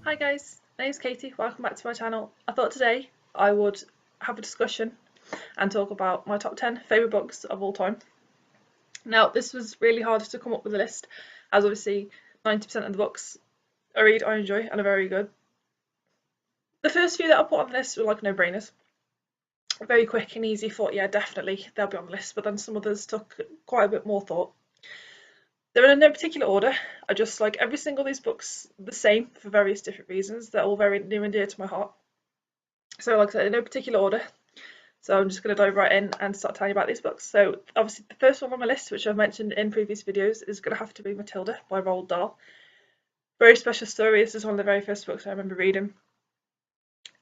Hi guys, my name's Katie, welcome back to my channel. I thought today I would have a discussion and talk about my top 10 favourite books of all time. Now this was really hard to come up with a list, as obviously 90% of the books I read I enjoy and are very good. The first few that I put on the list were like no-brainers. Very quick and easy, thought yeah definitely they'll be on the list, but then some others took quite a bit more thought. They're in no particular order. I just like every single of these books the same for various different reasons. They're all very near and dear to my heart. So like I said, in no particular order. So I'm just going to dive right in and start telling you about these books. So obviously the first one on my list, which I've mentioned in previous videos, is going to have to be Matilda by Roald Dahl. Very special story. This is one of the very first books I remember reading.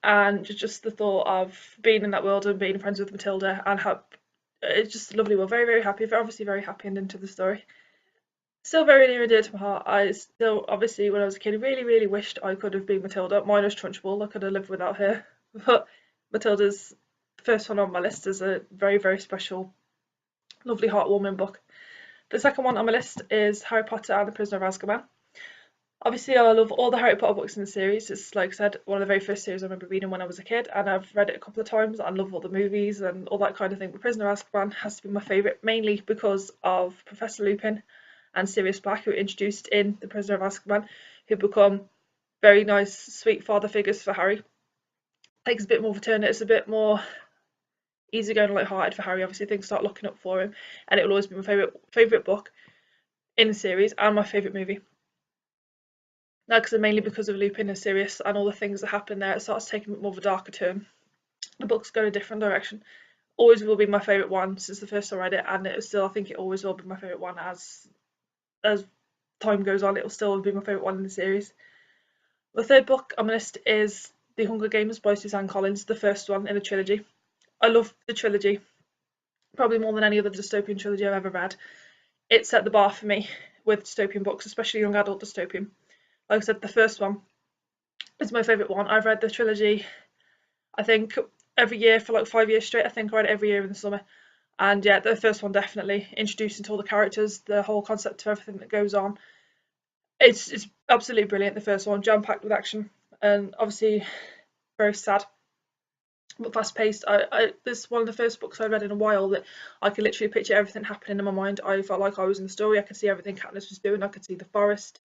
And just the thought of being in that world and being friends with Matilda and how it's just a lovely world. Very, very happy. Obviously very happy ending to the story. Still very near and dear to my heart. I still, obviously, when I was a kid, really, really wished I could have been Matilda. Mine was Trunchbull. I could have lived without her. But Matilda's first one on my list is a very, very special, lovely, heartwarming book. The second one on my list is Harry Potter and the Prisoner of Azkaban. Obviously, I love all the Harry Potter books in the series. It's, like I said, one of the very first series I remember reading when I was a kid, and I've read it a couple of times. I love all the movies and all that kind of thing. But Prisoner of Azkaban has to be my favourite, mainly because of Professor Lupin and Sirius Black, who are introduced in The Prisoner of Azkaban, who become very nice, sweet father figures for Harry. Takes a bit more of a turn. It's a bit more easygoing and light-hearted for Harry. Obviously, things start looking up for him, and it will always be my favourite book in the series and my favourite movie. Now, mainly because of Lupin and Sirius and all the things that happen there, it starts taking more of a darker turn. The books go in a different direction. Always will be my favourite one since the first time I read it, and it still, I think it always will be my favourite one as time goes on. It will still be my favourite one in the series. The third book on my list is The Hunger Games by Suzanne Collins, the first one in the trilogy. I love the trilogy, probably more than any other dystopian trilogy I've ever read. It set the bar for me with dystopian books, especially young adult dystopian. Like I said, the first one is my favourite one. I've read the trilogy, I think, every year for like 5 years straight. I think I read it every year in the summer. And yeah, the first one definitely introducing to all the characters, the whole concept of everything that goes on. It's absolutely brilliant. The first one, jam-packed with action, and obviously very sad but fast-paced. This is one of the first books I read in a while that I could literally picture everything happening in my mind. I felt like I was in the story. I could see everything Katniss was doing. I could see the forest,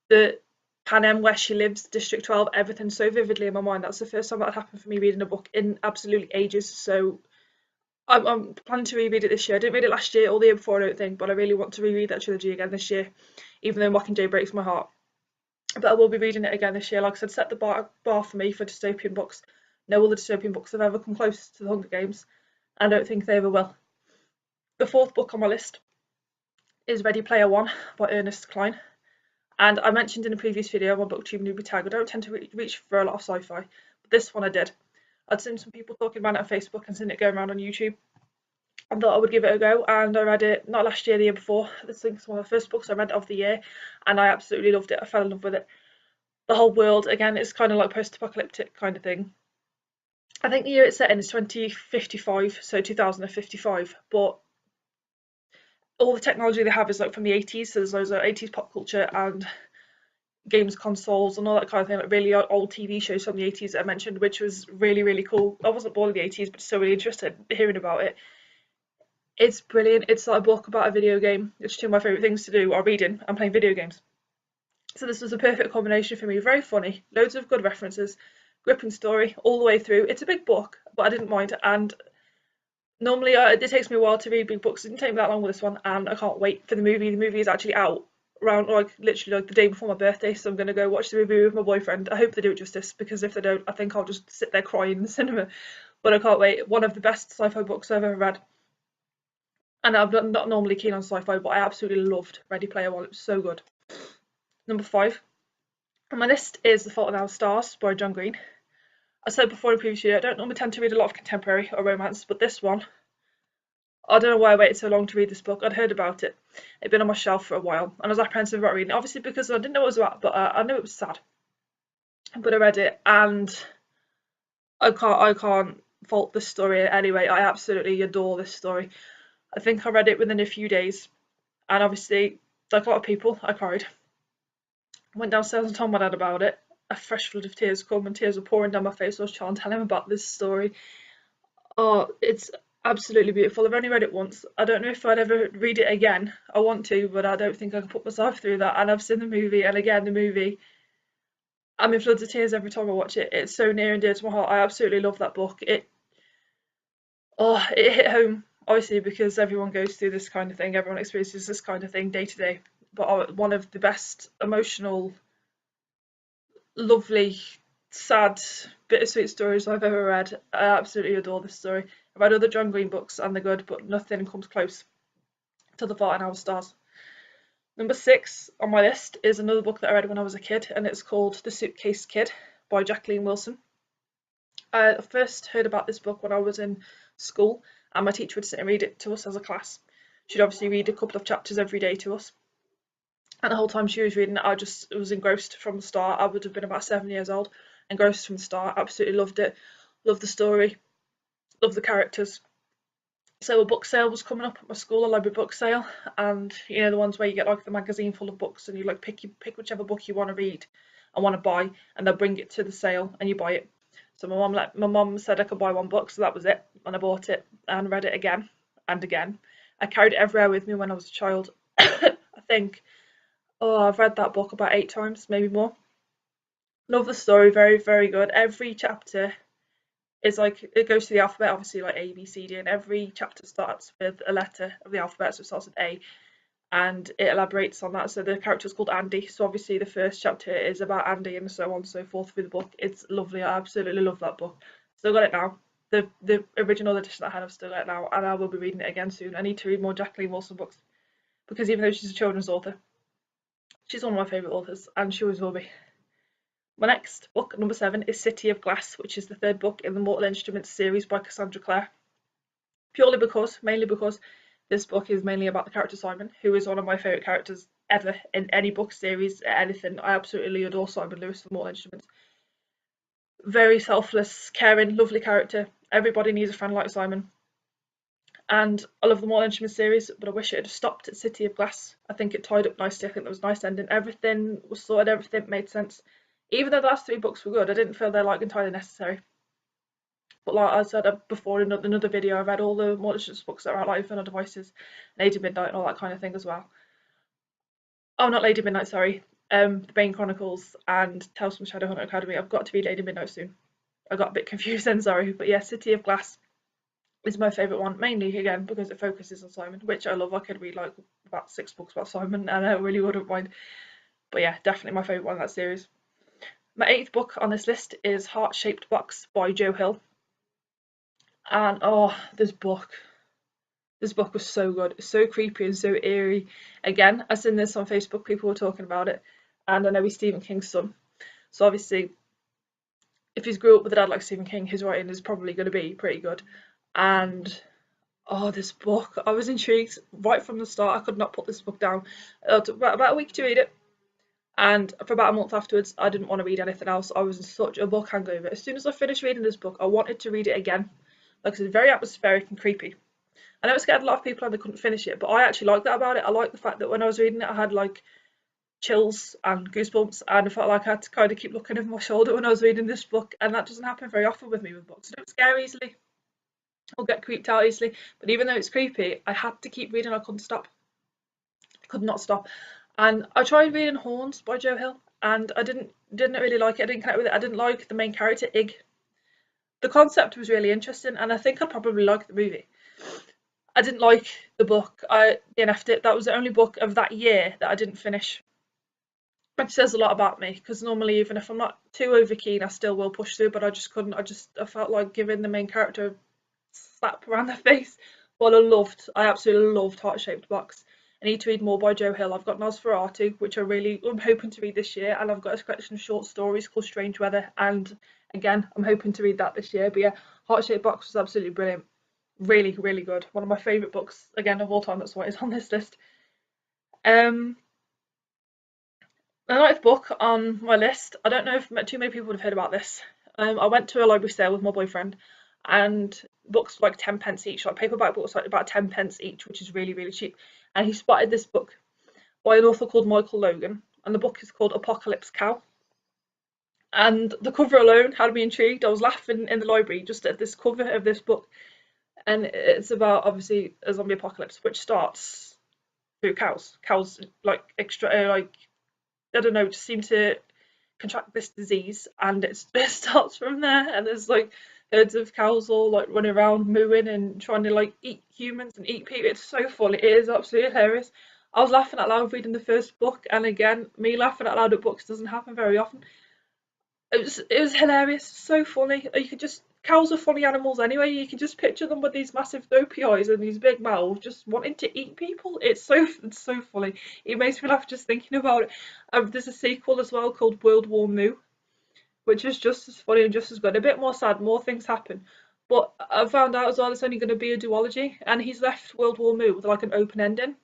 the Panem where she lives, District 12, everything so vividly in my mind. That's the first time that happened for me reading a book in absolutely ages. So I'm planning to reread it this year. I didn't read it last year or the year before, I don't think, but I really want to reread that trilogy again this year, even though Mockingjay breaks my heart. But I will be reading it again this year. Like I said, set the bar for me for dystopian books. No other dystopian books have ever come close to The Hunger Games. I don't think they ever will. The fourth book on my list is Ready Player One by Ernest Cline. And I mentioned in a previous video on my booktube newbie tag, I don't tend to reach for a lot of sci-fi, but this one I did. I'd seen some people talking about it on Facebook and seen it going around on YouTube. I thought I would give it a go, and I read it not last year, the year before. This is one of the first books I read of the year, and I absolutely loved it. I fell in love with it. The whole world, again, it's kind of like post-apocalyptic kind of thing. I think the year it's set in is 2055, so 2055, but all the technology they have is like from the 80s, so there's loads of 80s pop culture and games consoles and all that kind of thing, like really old TV shows from the 80s that I mentioned, which was really, really cool. I wasn't born in the 80s, but still really interested in hearing about it. It's brilliant. It's like a book about a video game, which two of my favourite things to do are reading and playing video games. So this was a perfect combination for me. Very funny, loads of good references, gripping story all the way through. It's a big book, but I didn't mind. And normally it takes me a while to read big books. It didn't take me that long with this one, and I can't wait for the movie. The movie is actually out around like literally like the day before my birthday, so I'm going to go watch the movie with my boyfriend. I hope they do it justice, because if they don't, I think I'll just sit there crying in the cinema. But I can't wait. One of the best sci-fi books I've ever read. And I'm not normally keen on sci-fi, but I absolutely loved Ready Player One. It was so good. Number 5 on my list is The Fault in Our Stars by John Green. I said before in a previous video, I don't normally tend to read a lot of contemporary or romance, but this one, I don't know why I waited so long to read this book. I'd heard about it. It'd been on my shelf for a while, and I was apprehensive about reading it, obviously because I didn't know what it was about, but I knew it was sad. But I read it, and I can't fault this story anyway. I absolutely adore this story. I think I read it within a few days, and obviously, like a lot of people, I cried. Went downstairs and told my dad about it, a fresh flood of tears come, and tears were pouring down my face. I was trying to tell him about this story. Oh, it's absolutely beautiful. I've only read it once. I don't know if I'd ever read it again. I want to, but I don't think I can put myself through that. And I've seen the movie, and again, the movie, I'm in floods of tears every time I watch it. It's so near and dear to my heart. I absolutely love that book. It hit home, obviously, because everyone goes through this kind of thing. Everyone experiences this kind of thing day to day. But one of the best emotional, lovely, sad, bittersweet stories I've ever read. I absolutely adore this story. I've read other John Green books and they're good, but nothing comes close to The Fault in Our Stars. Number 6 on my list is another book that I read when I was a kid, and it's called The Suitcase Kid by Jacqueline Wilson. I first heard about this book when I was in school, and my teacher would sit and read it to us as a class. She'd obviously read a couple of chapters every day to us. And the whole time she was reading it, I just was engrossed from the start. I would have been about 7 years old, engrossed from the start. Absolutely loved it. Loved the story. Loved the characters. So a book sale was coming up at my school, a library book sale, and you know the ones where you get like the magazine full of books, and you like pick whichever book you want to read and want to buy, and they'll bring it to the sale and you buy it. So my mum said I could buy one book, so that was it, and I bought it and read it again and again. I carried it everywhere with me when I was a child. I think, I've read that book about 8 times, maybe more. Love the story, very, very good. Every chapter is like, it goes through the alphabet, obviously, like A, B, C, D, and every chapter starts with a letter of the alphabet, so it starts with A, and it elaborates on that. So the character's called Andy, so obviously the first chapter is about Andy and so on and so forth through the book. It's lovely. I absolutely love that book. Still got it now. The original edition I had, I've still got it now, and I will be reading it again soon. I need to read more Jacqueline Wilson books, because even though she's a children's author, she's one of my favourite authors, and she always will be. My next book, number 7, is City of Glass, which is the 3rd book in the Mortal Instruments series by Cassandra Clare. Mainly because this book is mainly about the character Simon, who is one of my favourite characters ever in any book series, anything. I absolutely adore Simon Lewis from Mortal Instruments. Very selfless, caring, lovely character. Everybody needs a friend like Simon. And I love the Mortal Instruments series, but I wish it had stopped at City of Glass. I think it tied up nicely. I think there was a nice ending. Everything was sorted, everything made sense. Even though the last 3 books were good, I didn't feel they're like entirely necessary. But like I said before in another video, I read all the Mortal Instruments books that are out, like Infernal Devices, Lady Midnight, and all that kind of thing as well. Oh, not Lady Midnight, sorry. The Bane Chronicles and Tales from Shadowhunter Academy. I've got to read Lady Midnight soon. I got a bit confused then, sorry. But yeah, City of Glass is my favourite one, mainly again because it focuses on Simon, which I love. I could read like about 6 books about Simon and I really wouldn't mind. But yeah, definitely my favourite one in that series. My 8th book on this list is Heart Shaped Box by Joe Hill. And this book was so good, so creepy and so eerie. Again, I seen this on Facebook, people were talking about it, and I know he's Stephen King's son, so obviously if he's grew up with a dad like Stephen King, his writing is probably going to be pretty good. And this book, I was intrigued right from the start. I could not put this book down. It took about a week to read it, and for about a month afterwards I didn't want to read anything else. I was in such a book hangover. As soon as I finished reading this book, I wanted to read it again. Like I said, very atmospheric and creepy. I know it scared a lot of people and they couldn't finish it, but I actually like that about it. I like the fact that when I was reading it, I had like chills and goosebumps, and I felt like I had to kind of keep looking over my shoulder when I was reading this book, and that doesn't happen very often with me with books. I don't scare easily or get creeped out easily, but even though it's creepy, I had to keep reading. I couldn't stop. I could not stop. And I tried reading Horns by Joe Hill, and I didn't really like it. I didn't connect with it. I didn't like the main character, Ig. The concept was really interesting, and I think I'd probably like the movie. I didn't like the book. I DNF'd it. That was the only book of that year that I didn't finish. Which says a lot about me, because normally even if I'm not too over keen, I still will push through, but I just couldn't. I felt like giving the main character a slap around the face. But I absolutely loved Heart Shaped Box. I need to read more by Joe Hill. I've got Nosferatu, which I'm hoping to read this year, and I've got a collection of short stories called Strange Weather, and again, I'm hoping to read that this year. But yeah, Heart Shaped Box was absolutely brilliant. Really, really good. One of my favourite books, again, of all time. That's why it's on this list. The 9th book on my list, I don't know if too many people would have heard about this. I went to a library sale with my boyfriend, and books were like 10 pence each, like paperback books like about 10 pence each, which is really, really cheap. And he spotted this book by an author called Michael Logan, and the book is called Apocalypse Cow. and the cover alone had me intrigued. I was laughing in the library just at this cover of this book, and it's about obviously a zombie apocalypse which starts through cows. Cows like extra like I don't know, just seem to contract this disease, and it starts from there. And there's like herds of cows all like running around mooing and trying to like eat humans and eat people. It's so funny. It is absolutely hilarious. I was laughing out loud reading the first book, and again, me laughing out loud at books doesn't happen very often. It was hilarious, so funny. You could just cows are funny animals anyway. You can just picture them with these massive dopey eyes and these big mouths, just wanting to eat people. It's so funny. It makes me laugh just thinking about it. There's a sequel as well called World War Moo, which is just as funny and just as good. A bit more sad, more things happen. But I found out as well it's only going to be a duology, and he's left World War Moo with like an open ending.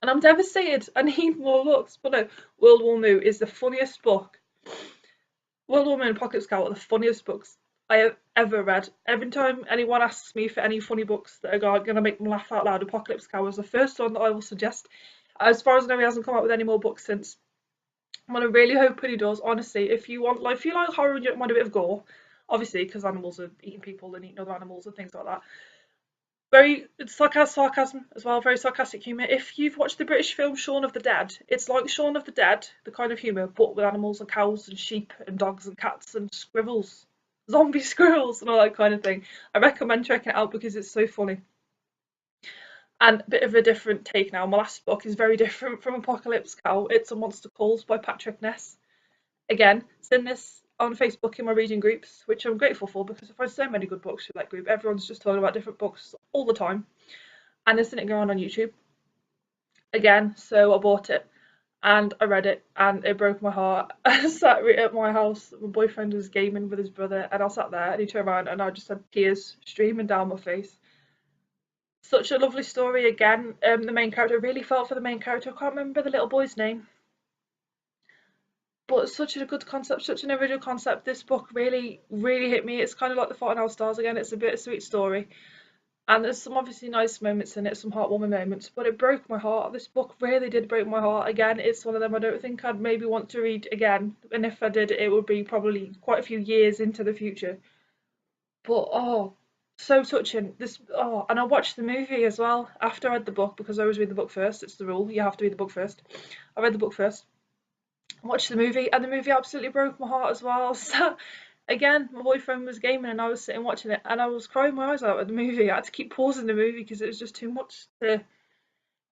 And I'm devastated. I need more books. But no, World War Moo is the funniest book. World War Moo and Apocalypse Cow are the funniest books I have ever read. Every time anyone asks me for any funny books that are going to make them laugh out loud, Apocalypse Cow is the first one that I will suggest. As far as I know, he hasn't come out with any more books since. I'm really hoping he does. Honestly, if you like horror and you don't mind a bit of gore, obviously because animals are eating people and eating other animals and things like that. Very sarcasm as well, very sarcastic humour. If you've watched the British film Shaun of the Dead, it's like Shaun of the Dead, the kind of humour, but with animals and cows and sheep and dogs and cats and squirrels, zombie squirrels and all that kind of thing. I recommend checking it out because it's so funny. And a bit of a different take now. My last book is very different from Apocalypse Cow. It's A Monster Calls by Patrick Ness. Again, send this on Facebook in my reading groups, which I'm grateful for because I find so many good books through that group. Everyone's just talking about different books all the time. And there's something going on YouTube. Again, so I bought it and I read it and it broke my heart. I sat at my house, my boyfriend was gaming with his brother, and I sat there and he turned around and I just had tears streaming down my face. Such a lovely story again. The main character, really felt for the main character. I can't remember the little boy's name. But such a good concept, such an original concept. This book really, really hit me. It's kind of like The Fault in Our Stars again. It's a bittersweet story. And there's some obviously nice moments in it, some heartwarming moments, but it broke my heart. This book really did break my heart. Again, it's one of them I don't think I'd maybe want to read again. And if I did, it would be probably quite a few years into the future. But oh, so touching. And I watched the movie as well after I read the book because I always read the book first. It's the rule. You have to read the book first. I read the book first, watched the movie, and the movie absolutely broke my heart as well. So again, my boyfriend was gaming and I was sitting watching it and I was crying my eyes out at the movie. I had to keep pausing the movie because it was just too much to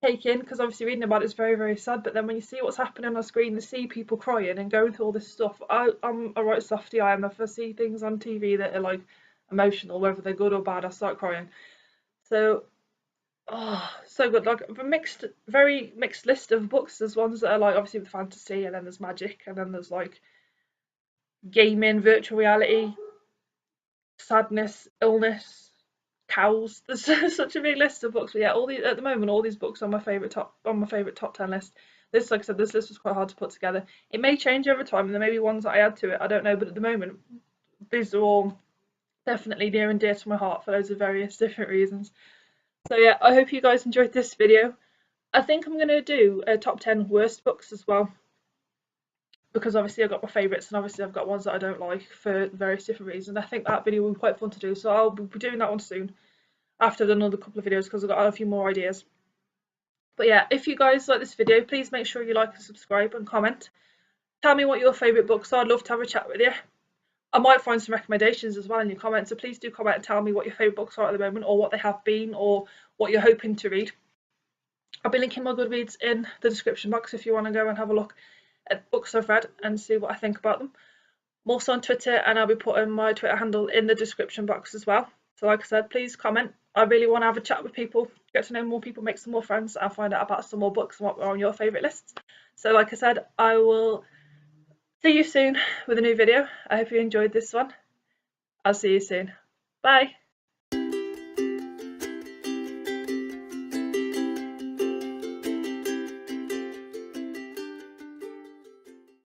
take in, because obviously reading about it is very, very sad, but then when you see what's happening on the screen and see people crying and going through all this stuff, I'm a right softy. I am. If I see things on TV that are like emotional, whether they're good or bad, I start crying. So oh, so good. Like a very mixed list of books. There's ones that are like obviously with fantasy, and then there's magic, and then there's like gaming, virtual reality, sadness, illness, cows. There's such a big list of books. But yeah, at the moment, all these books are on my favourite top 10 list. This, like I said, this list was quite hard to put together. It may change over time, and there may be ones that I add to it. I don't know, but at the moment, these are all definitely near and dear to my heart for loads of various different reasons. So yeah, I hope you guys enjoyed this video. I think I'm going to do a top 10 worst books as well, because obviously I've got my favourites and obviously I've got ones that I don't like for various different reasons. I think that video will be quite fun to do, so I'll be doing that one soon after I've done another couple of videos because I've got a few more ideas. But yeah, if you guys like this video, please make sure you like and subscribe and comment. Tell me what your favourite books are. I'd love to have a chat with you. I might find some recommendations as well in your comments, so please do comment and tell me what your favourite books are at the moment, or what they have been, or what you're hoping to read. I'll be linking my Goodreads in the description box if you want to go and have a look at books I've read and see what I think about them. I'm also on Twitter, and I'll be putting my Twitter handle in the description box as well. So like I said, please comment. I really want to have a chat with people, get to know more people, make some more friends, and find out about some more books and what are on your favourite lists. So like I said, I will see you soon with a new video. I hope you enjoyed this one. I'll see you soon. Bye.